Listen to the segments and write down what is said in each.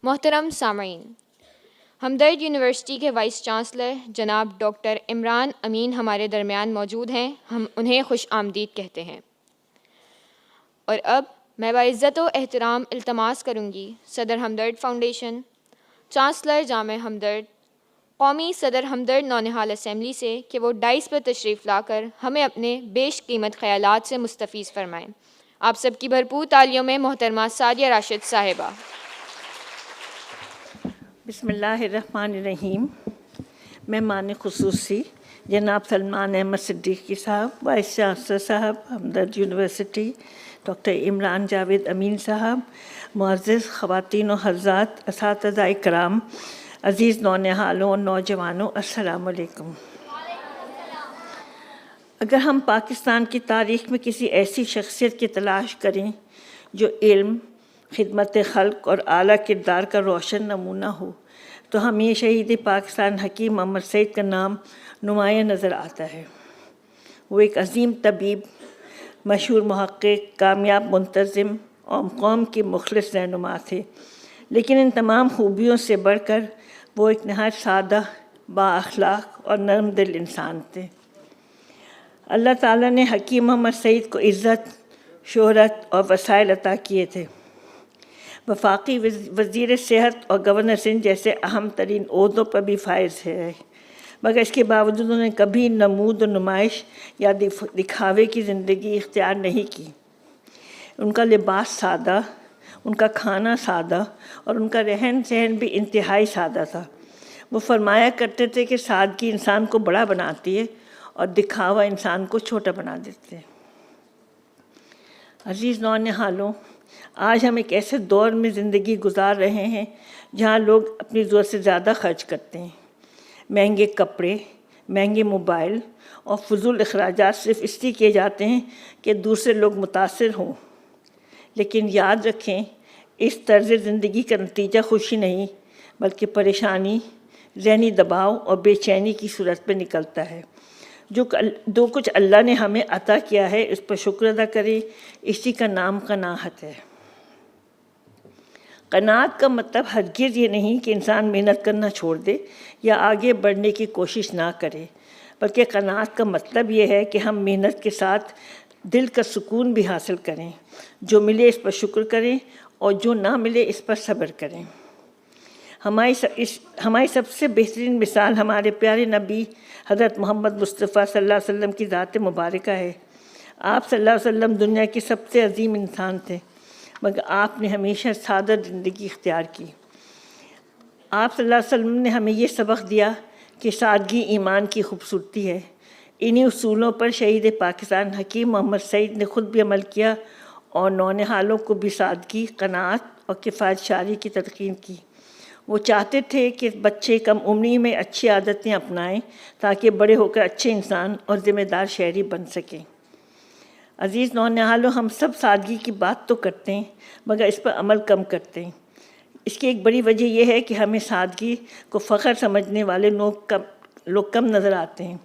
محترم سامعین، ہمدرد یونیورسٹی کے وائس چانسلر جناب ڈاکٹر عمران امین ہمارے درمیان موجود ہیں۔ ہم انہیں خوش آمدید کہتے ہیں۔ اور اب میں باعزت و احترام التماس کروں گی صدر ہمدرد فاؤنڈیشن، چانسلر جامعہ ہمدرد، قومی صدر ہمدرد نونہال اسمبلی سے کہ وہ ڈائس پر تشریف لا کر ہمیں اپنے بیش قیمت خیالات سے مستفیض فرمائیں۔ آپ سب کی بھرپور تالیوں میں محترمہ سعدیہ راشد صاحبہ۔ بسم اللہ الرحمن الرحیم۔ مہمان خصوصی جناب سلمان احمد صدیقی صاحب، وائس چانسلر صاحب ہمدرد یونیورسٹی، ڈاکٹر عمران جاوید امین صاحب، معزز خواتین و حضرات، اساتذہ کرام، عزیز نونہالوں اور نوجوانوں، السلام علیکم۔ اگر ہم پاکستان کی تاریخ میں کسی ایسی شخصیت کی تلاش کریں جو علم، خدمت خلق اور اعلیٰ کردار کا روشن نمونہ ہو تو ہمیں شہید پاکستان حکیم محمد سعید کا نام نمایاں نظر آتا ہے۔ وہ ایک عظیم طبیب، مشہور محقق، کامیاب منتظم اور قوم کے مخلص رہنما تھے، لیکن ان تمام خوبیوں سے بڑھ کر وہ ایک نہایت سادہ، با اخلاق اور نرم دل انسان تھے۔ اللہ تعالیٰ نے حکیم محمد سعید کو عزت، شہرت اور وسائل عطا کیے تھے۔ وفاقی وزیر صحت اور گورنر سندھ جیسے اہم ترین عہدوں پر بھی فائز ہے، مگر اس کے باوجود انہوں نے کبھی نمود و نمائش یا دکھاوے کی زندگی اختیار نہیں کی۔ ان کا لباس سادہ، ان کا کھانا سادہ اور ان کا رہن سہن بھی انتہائی سادہ تھا۔ وہ فرمایا کرتے تھے کہ سادگی انسان کو بڑا بناتی ہے اور دکھاوا انسان کو چھوٹا بنا دیتے ہیں۔ عزیز نونہالوں، آج ہم ایک ایسے دور میں زندگی گزار رہے ہیں جہاں لوگ اپنی ضرورت سے زیادہ خرچ کرتے ہیں۔ مہنگے کپڑے، مہنگے موبائل اور فضول اخراجات صرف اس لیے کیے جاتے ہیں کہ دوسرے لوگ متاثر ہوں۔ لیکن یاد رکھیں، اس طرز زندگی کا نتیجہ خوشی نہیں بلکہ پریشانی، ذہنی دباؤ اور بے چینی کی صورت میں نکلتا ہے۔ جو کچھ اللہ نے ہمیں عطا کیا ہے اس پر شکر ادا کریں، اسی کا نام قناعت ہے۔ قناعت کا مطلب ہرگز یہ نہیں کہ انسان محنت کرنا چھوڑ دے یا آگے بڑھنے کی کوشش نہ کرے، بلکہ قناعت کا مطلب یہ ہے کہ ہم محنت کے ساتھ دل کا سکون بھی حاصل کریں، جو ملے اس پر شکر کریں اور جو نہ ملے اس پر صبر کریں۔ ہماری سب سے بہترین مثال ہمارے پیارے نبی حضرت محمد مصطفیٰ صلی اللہ علیہ وسلم کی ذات مبارکہ ہے۔ آپ صلی اللہ علیہ وسلم دنیا کے سب سے عظیم انسان تھے، مگر آپ نے ہمیشہ سادہ زندگی اختیار کی۔ آپ صلی اللہ علیہ وسلم نے ہمیں یہ سبق دیا کہ سادگی ایمان کی خوبصورتی ہے۔ انہی اصولوں پر شہید پاکستان حکیم محمد سعید نے خود بھی عمل کیا اور نونہالوں کو بھی سادگی، قناعت اور کفایت شعری کی تلقین کی۔ وہ چاہتے تھے کہ بچے کم عمری میں اچھی عادتیں اپنائیں تاکہ بڑے ہو کر اچھے انسان اور ذمہ دار شہری بن سکیں۔ عزیز نونہالوں، ہم سب سادگی کی بات تو کرتے ہیں مگر اس پر عمل کم کرتے ہیں۔ اس کی ایک بڑی وجہ یہ ہے کہ ہمیں سادگی کو فخر سمجھنے والے لوگ کم نظر آتے ہیں۔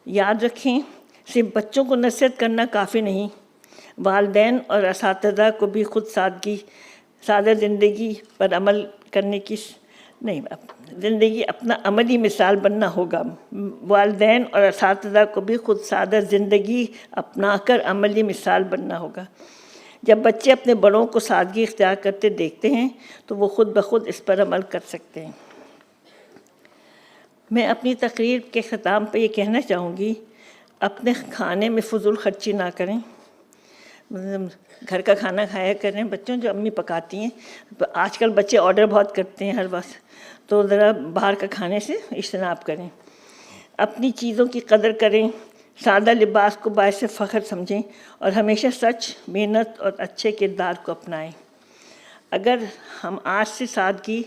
یاد رکھیں، صرف بچوں کو نصیحت کرنا کافی نہیں، والدین اور اساتذہ کو بھی خود سادہ زندگی پر عمل کرنے کی زندگی اپنا عملی مثال بننا ہوگا۔ والدین اور اساتذہ کو بھی خود سادہ زندگی اپنا کر عملی مثال بننا ہوگا۔ جب بچے اپنے بڑوں کو سادگی اختیار کرتے دیکھتے ہیں تو وہ خود بخود اس پر عمل کر سکتے ہیں۔ میں اپنی تقریر کے اختتام پہ یہ کہنا چاہوں گی، اپنے کھانے میں فضول خرچی نہ کریں، گھر کا کھانا کھایا کریں، بچوں جو امی پکاتی ہیں۔ آج کل بچے آرڈر بہت کرتے ہیں ہر وقت، تو ذرا باہر کا کھانے سے اجتناب کریں۔ اپنی چیزوں کی قدر کریں، سادہ لباس کو باعث فخر سمجھیں اور ہمیشہ سچ، محنت اور اچھے کردار کو اپنائیں۔ اگر ہم آج سے سادگی،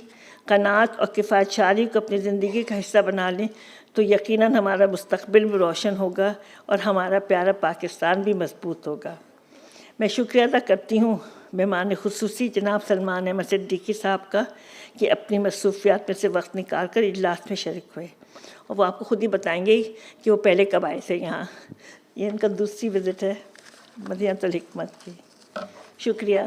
قناعت اور کفایت شعری کو اپنی زندگی کا حصہ بنا لیں تو یقیناً ہمارا مستقبل بھی روشن ہوگا اور ہمارا پیارا پاکستان بھی مضبوط ہوگا۔ میں شکریہ ادا کرتی ہوں مہمان خصوصی جناب سلمان احمد صدیقی صاحب کا کہ اپنی مصروفیات میں سے وقت نکال کر اجلاس میں شریک ہوئے، اور وہ آپ کو خود ہی بتائیں گے کہ وہ پہلے کب آئے تھے یہاں۔ یہ ان کا دوسری وزٹ ہے مدینہ الحکمت کی۔ شکریہ۔